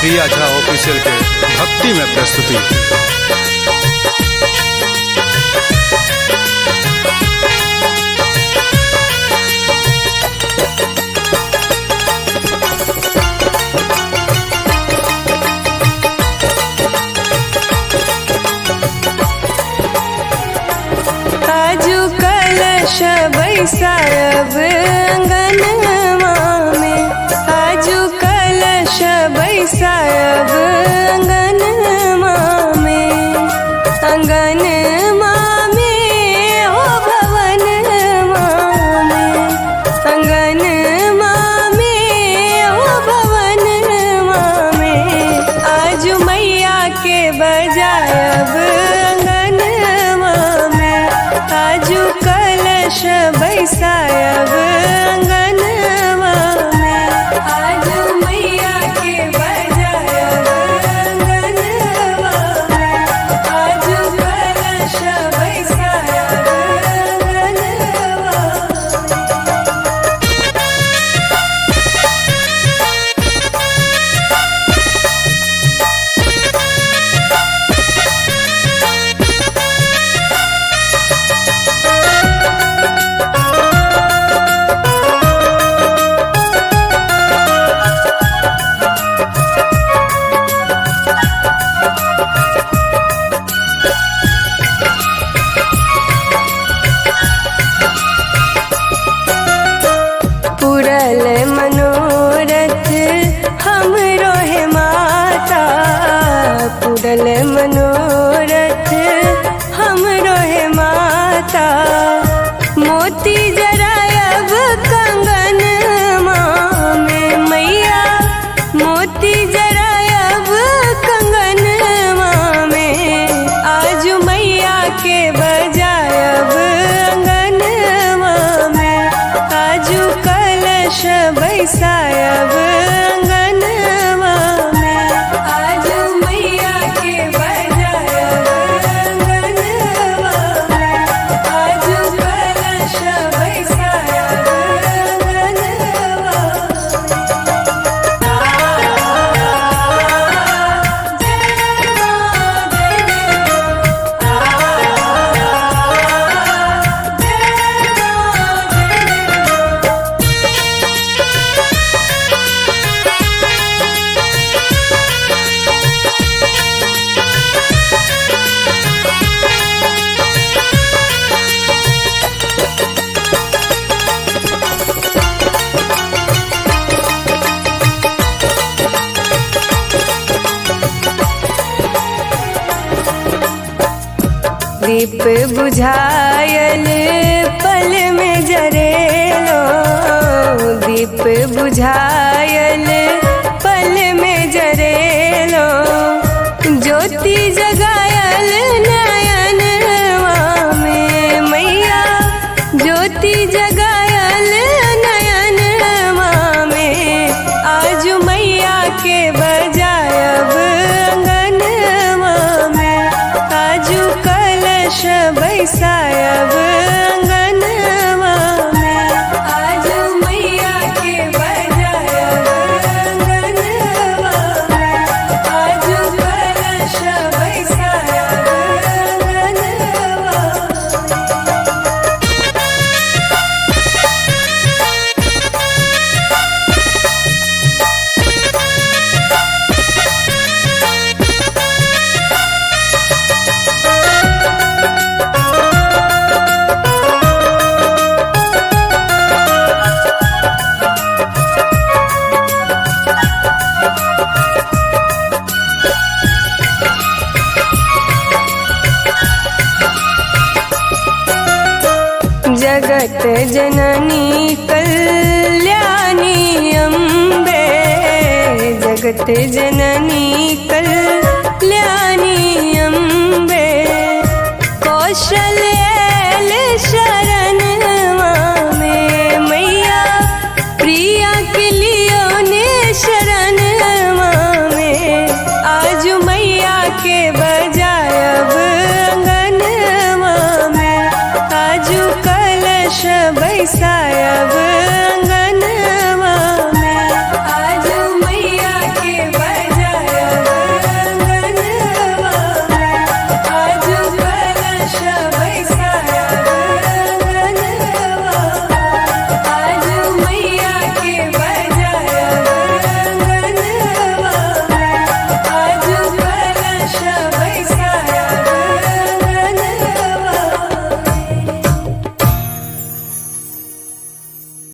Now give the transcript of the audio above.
Priya Jha official के भक्ति में प्रस्तुति। आजू कलश बैसाब अंगनवा में, आजू कलश बैसाब अंगनवा में, अंगनवा में ओ भवनवा में, अंगनवा में ओ भवनवा में, आजू मैया के बजायब अंगनवा में, आजू कलश बैसायब अंगनवा में, आजू मैया के बजायब अंगनवा में, आजू कलश बैसायब अंगनवा में। पुरल मनोरथ हमरो है माता, पुरल मनोरथ हमरो है माता, मोती जरायब कंगनवा में मैया, मोती जरायब कंगनवा में, आजू मैया के बजायब अंगनवा में, आजू कलश बैसायब अंगनवा में, आजू मैया के बजायब अंगनवा में, आजू कलश बैसायब अंगनवा दीप बुझायल पल में जरेलो, दीप बुझायल पल में जरेलो, ज्योति जगायल नयनवा में मैया, ज्योति जगायल नयनवा में, आजू मैया के बजायब अंगनवा में, आजू कलश बैसायब अंगनवा में, आजू मैया के बजायब अंगनवा में, आजू कलश बैसायब अंगनवा में। जगत जननी कल्याणी अम्बे, जगत जननी कल्याणी अम्बे, कौशल शरणवा में मैया, प्रिया के लियो ने शरणवा में, आजू मैया के बजायब अंगनवा में, आजू कलश बैसायब